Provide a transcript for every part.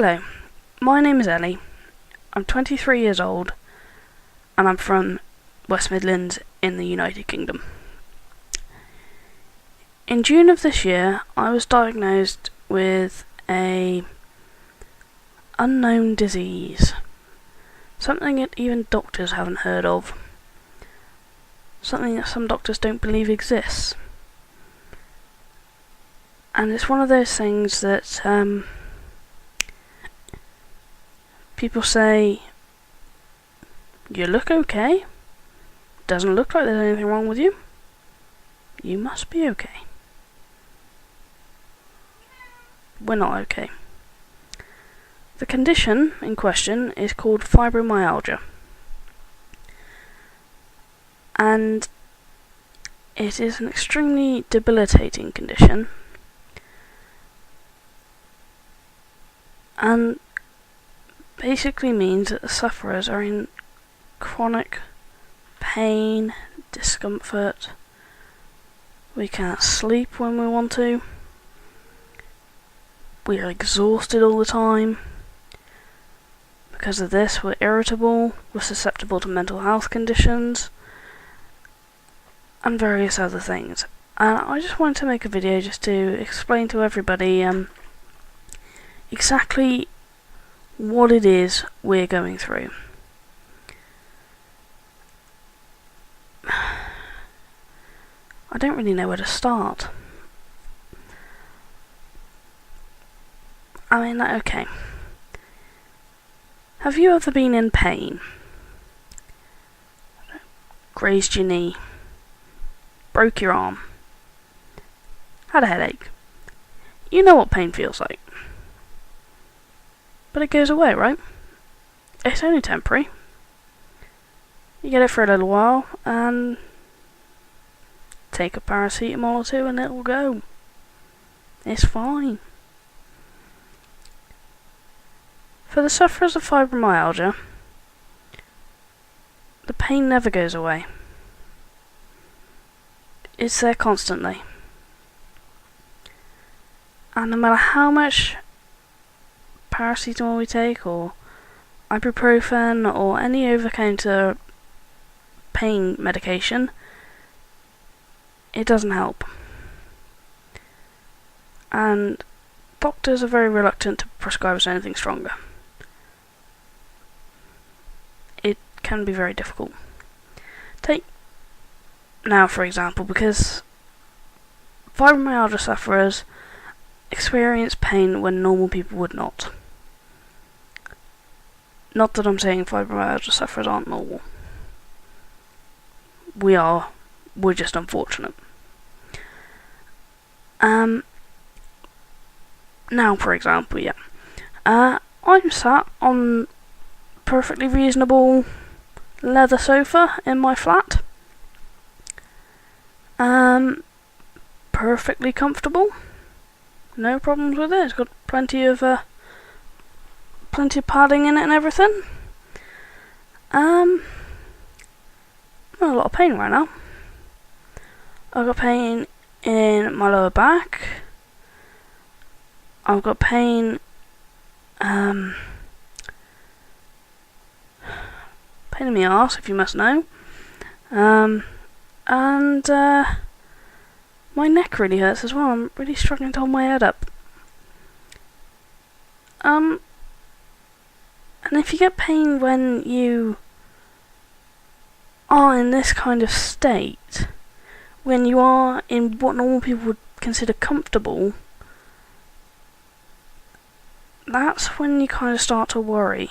Hello, my name is Ellie. I'm 23 years old and I'm from West Midlands in the United Kingdom. In June of this year, I was diagnosed with a unknown disease. Something that even doctors haven't heard of. Something that some doctors don't believe exists. And it's one of those things that people say, you look okay, doesn't look like there's anything wrong with you, you must be okay. We're not okay. The condition in question is called fibromyalgia, and it is an extremely debilitating condition, and basically means that the sufferers are in chronic pain, discomfort. We can't sleep when we want to. We are exhausted all the time. Because of this, we're irritable, we're susceptible to mental health conditions, and various other things. And I just wanted to make a video just to explain to everybody exactly what it is we're going through. I don't really know where to start. I mean, okay. Have you ever been in pain? Grazed your knee? Broke your arm? Had a headache? You know what pain feels like. But it goes away, right? It's only temporary. You get it for a little while and take a paracetamol or two and it will go. It's fine. For the sufferers of fibromyalgia, the pain never goes away. It's there constantly. And no matter how much paracetamol we take, or ibuprofen, or any over-the-counter pain medication, it doesn't help. And doctors are very reluctant to prescribe us anything stronger. It can be very difficult. Take now, for example, because fibromyalgia sufferers experience pain when normal people would not. Not that I'm saying fibromyalgia sufferers aren't normal. We are. We're just unfortunate. Now, for example, I'm sat on perfectly reasonable leather sofa in my flat. Perfectly comfortable. No problems with it. It's got plenty of padding in it and everything. I'm in a lot of pain right now. I've got pain in my lower back. I've got pain in my arse, if you must know. And my neck really hurts as well. I'm really struggling to hold my head up. And if you get pain when you are in this kind of state, when you are in what normal people would consider comfortable, that's when you kind of start to worry.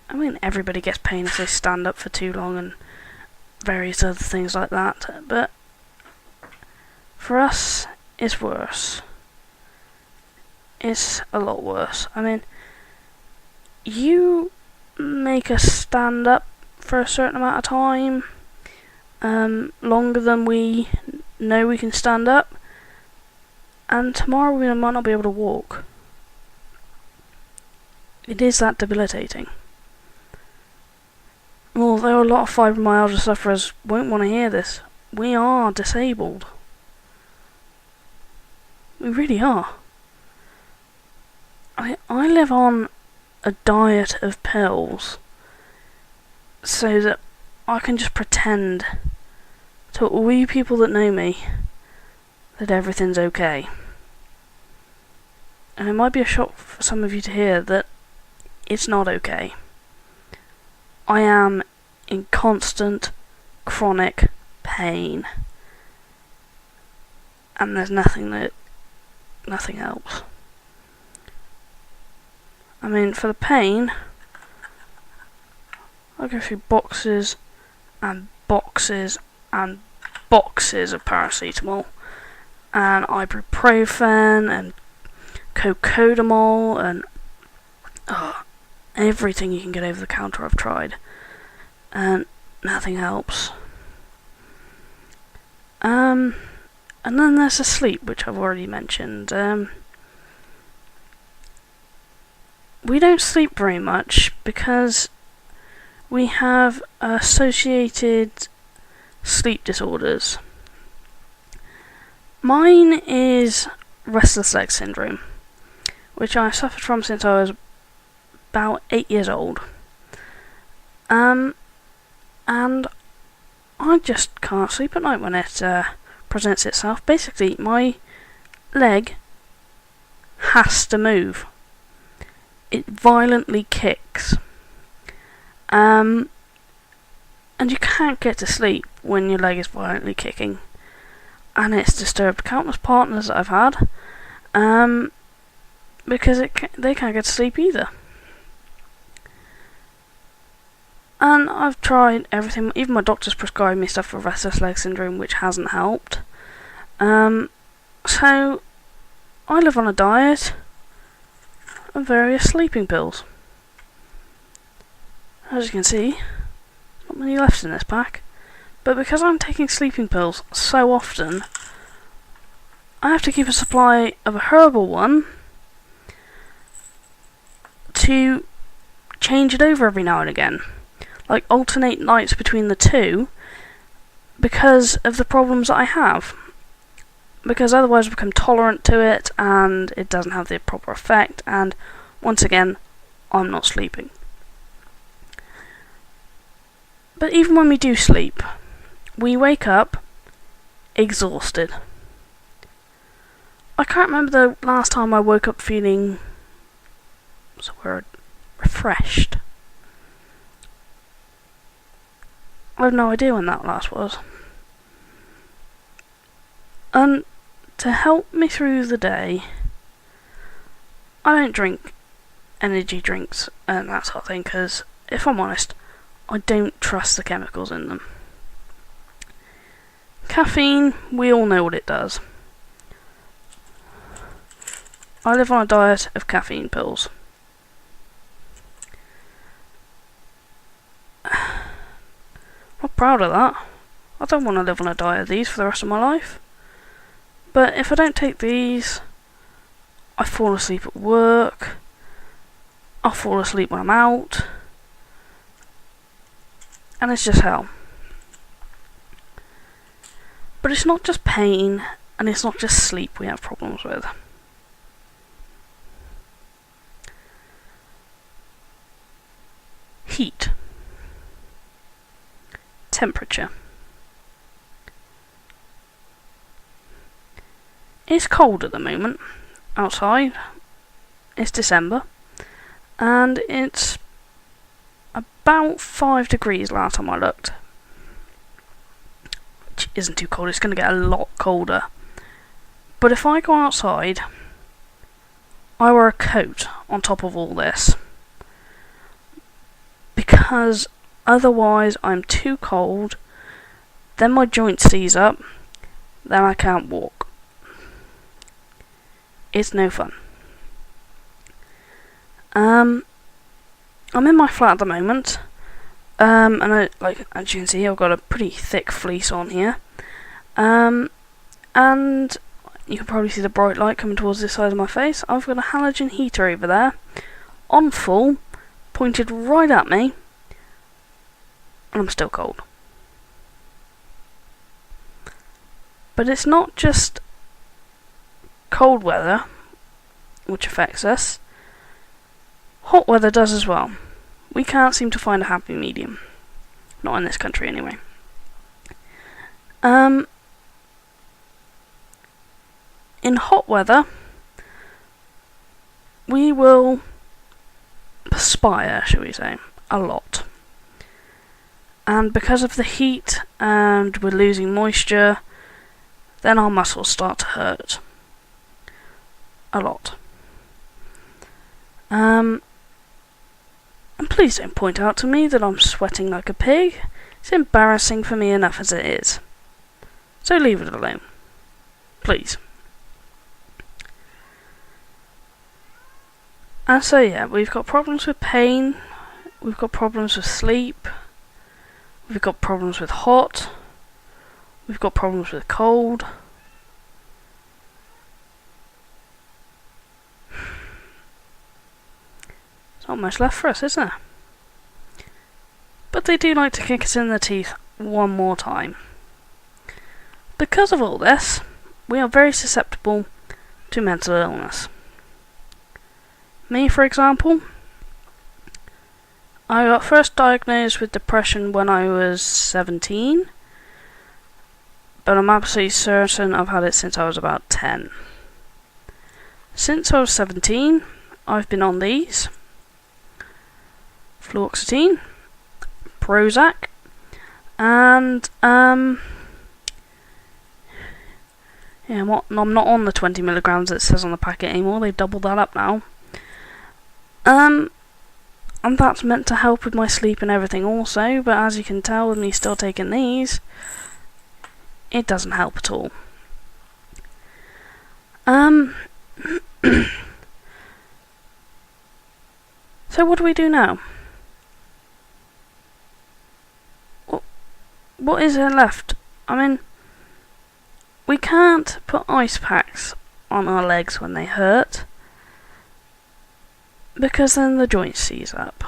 I mean, everybody gets pain if they stand up for too long and various other things like that, but for us, it's worse. It's a lot worse. I mean, you make us stand up for a certain amount of time, longer than we know we can stand up, and tomorrow we might not be able to walk. It is that debilitating. Although a lot of fibromyalgia sufferers won't want to hear this, we are disabled. We really are. I live on a diet of pills so that I can just pretend to all you people that know me that everything's okay. And it might be a shock for some of you to hear that it's not okay. I am in constant, chronic pain. And there's nothing helps. I mean, for the pain, I go through boxes and boxes and boxes of paracetamol and ibuprofen and cocodamol and everything you can get over the counter I've tried, and nothing helps. And then there's the sleep, which I've already mentioned. We don't sleep very much because we have associated sleep disorders. Mine is restless leg syndrome, which I suffered from since I was about 8 years old. And I just can't sleep at night when it presents itself. Basically, my leg has to move. It violently kicks. And you can't get to sleep when your leg is violently kicking. And it's disturbed countless partners that I've had, because they can't get to sleep either. And I've tried everything. Even my doctor's prescribed me stuff for restless leg syndrome, which hasn't helped. So I live on a diet of various sleeping pills. As you can see, not many left in this pack. But because I'm taking sleeping pills so often, I have to keep a supply of a herbal one to change it over every now and again. Like alternate nights between the two, because of the problems that I have. Because otherwise I become tolerant to it and it doesn't have the proper effect, and once again, I'm not sleeping. But even when we do sleep, we wake up exhausted. I can't remember the last time I woke up feeling, what's the word, refreshed. I have no idea when that last was. And to help me through the day, I don't drink energy drinks and that sort of thing, because if I'm honest, I don't trust the chemicals in them. Caffeine, we all know what it does. I live on a diet of caffeine pills. I'm proud of that. I don't want to live on a diet of these for the rest of my life. But if I don't take these, I fall asleep at work. I'll fall asleep when I'm out. And it's just hell. But it's not just pain, and it's not just sleep we have problems with. Heat. Temperature. It's cold at the moment outside. It's December and it's about 5 degrees last time I looked, which isn't too cold. It's going to get a lot colder. But if I go outside, I wear a coat on top of all this, because otherwise I'm too cold, then my joints seize up, then I can't walk. It's no fun. I'm in my flat at the moment, and as you can see, I've got a pretty thick fleece on here, and you can probably see the bright light coming towards this side of my face. I've got a halogen heater over there, on full, pointed right at me, and I'm still cold. But it's not just cold weather which affects us. Hot weather does as well. We can't seem to find a happy medium. Not in this country, anyway. In hot weather, we will perspire, shall we say, a lot. And because of the heat and we're losing moisture, then our muscles start to hurt a lot. And please don't point out to me that I'm sweating like a pig. It's embarrassing for me enough as it is. So leave it alone. Please. And so yeah, we've got problems with pain, we've got problems with sleep, we've got problems with hot, we've got problems with cold. There's not much left for us, is there? But they do like to kick us in the teeth one more time. Because of all this, we are very susceptible to mental illness. Me, for example, I got first diagnosed with depression when I was 17, but I'm absolutely certain I've had it since I was about 10. Since I was 17, I've been on these: fluoxetine, Prozac, and I'm not on the 20 milligrams it says on the packet anymore. They've doubled that up now. And that's meant to help with my sleep and everything also, but as you can tell with me still taking these, it doesn't help at all. So what do we do now? What is there left? I mean, we can't put ice packs on our legs when they hurt, because then the joints seize up.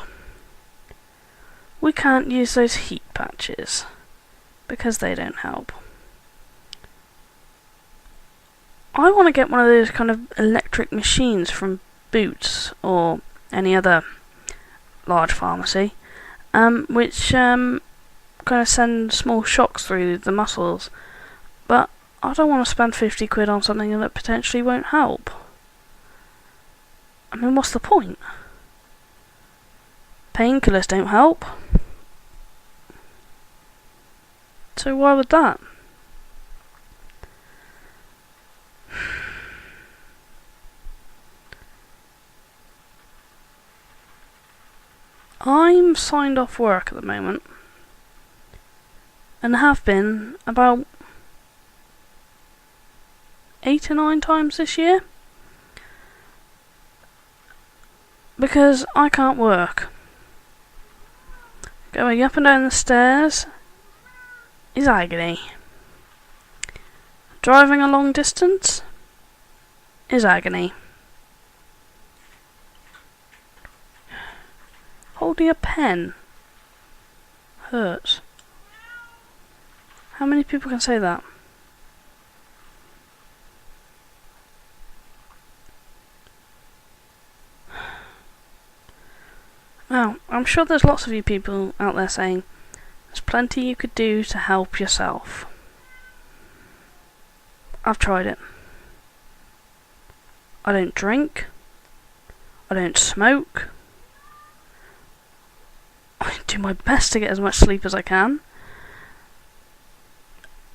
We can't use those heat patches, because they don't help. I want to get one of those kind of electric machines from Boots or any other large pharmacy, which kind of send small shocks through the muscles, but I don't want to spend 50 quid on something that potentially won't help. I mean, what's the point? Painkillers don't help. So why would that? I'm signed off work at the moment, and have been about 8 or 9 times this year, because I can't work. Going up and down the stairs is agony. Driving a long distance is agony. Holding a pen hurts. How many people can say that? Now, I'm sure there's lots of you people out there saying there's plenty you could do to help yourself. I've tried it. I don't drink. I don't smoke. I do my best to get as much sleep as I can.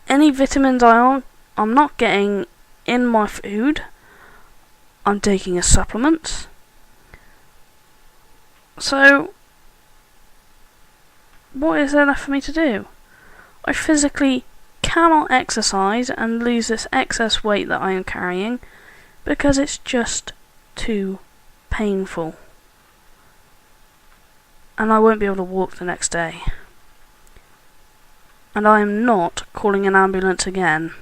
Any vitamins I'm not getting in my food, I'm taking as supplements. So, what is there left for me to do? I physically cannot exercise and lose this excess weight that I am carrying because it's just too painful. And I won't be able to walk the next day. And I am not calling an ambulance again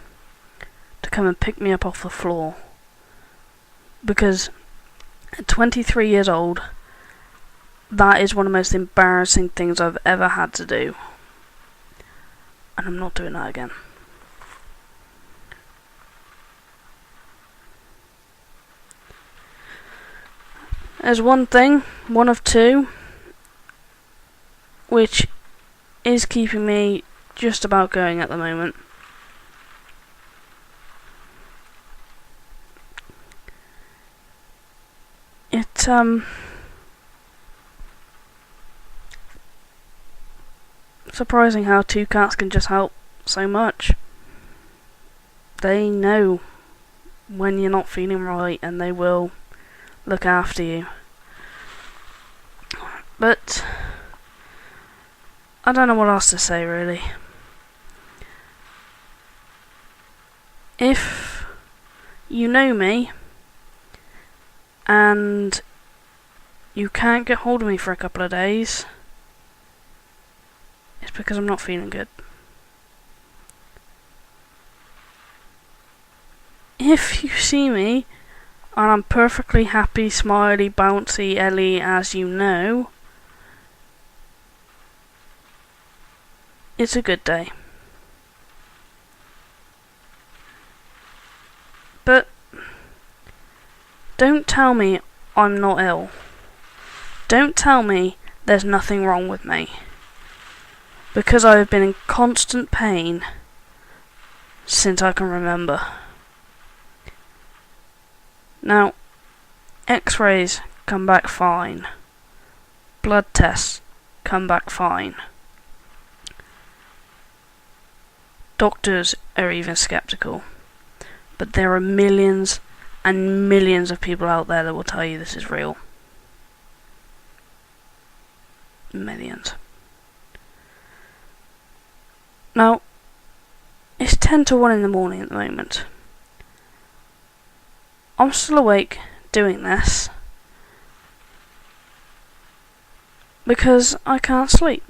to come and pick me up off the floor. Because at 23 years old, that is one of the most embarrassing things I've ever had to do. And I'm not doing that again. There's one thing, one of two, which is keeping me just about going at the moment. It's surprising how two cats can just help so much. They know when you're not feeling right and they will look after you. But I don't know what else to say really. If you know me and you can't get hold of me for a couple of days, it's because I'm not feeling good. If you see me and I'm perfectly happy, smiley, bouncy Ellie as you know, it's a good day. But don't tell me I'm not ill. Don't tell me there's nothing wrong with me. Because I have been in constant pain since I can remember. Now, X-rays come back fine. Blood tests come back fine. Doctors are even skeptical. But there are millions and millions of people out there that will tell you this is real. Millions. Now, it's 10 to 1 in the morning at the moment. I'm still awake doing this because I can't sleep.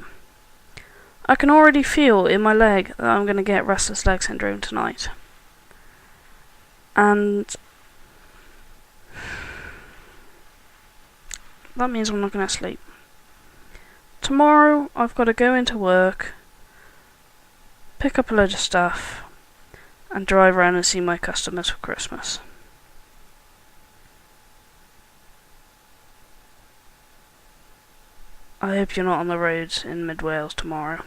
I can already feel in my leg that I'm going to get restless leg syndrome tonight. And that means I'm not going to sleep. Tomorrow I've got to go into work, pick up a load of stuff, and drive around and see my customers for Christmas. I hope you're not on the roads in mid Wales tomorrow.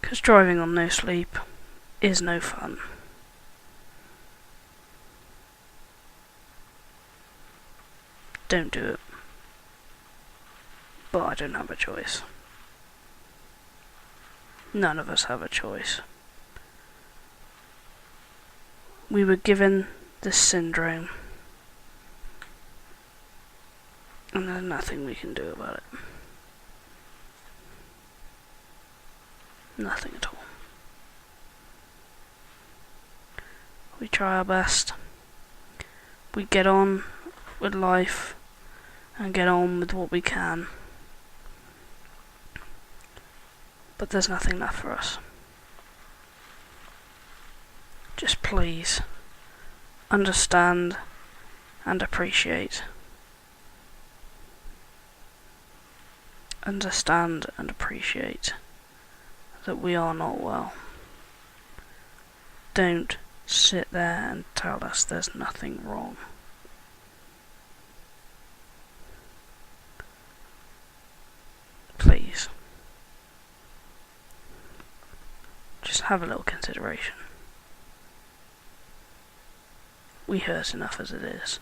Because driving on no sleep is no fun. Don't do it. But I don't have a choice. None of us have a choice. We were given this syndrome, and there's nothing we can do about it. Nothing at all. We try our best. We get on with life and get on with what we can. But there's nothing left for us. Just please understand and appreciate. Understand and appreciate that we are not well. Don't sit there and tell us there's nothing wrong. Please. Just have a little consideration. We hurt enough as it is.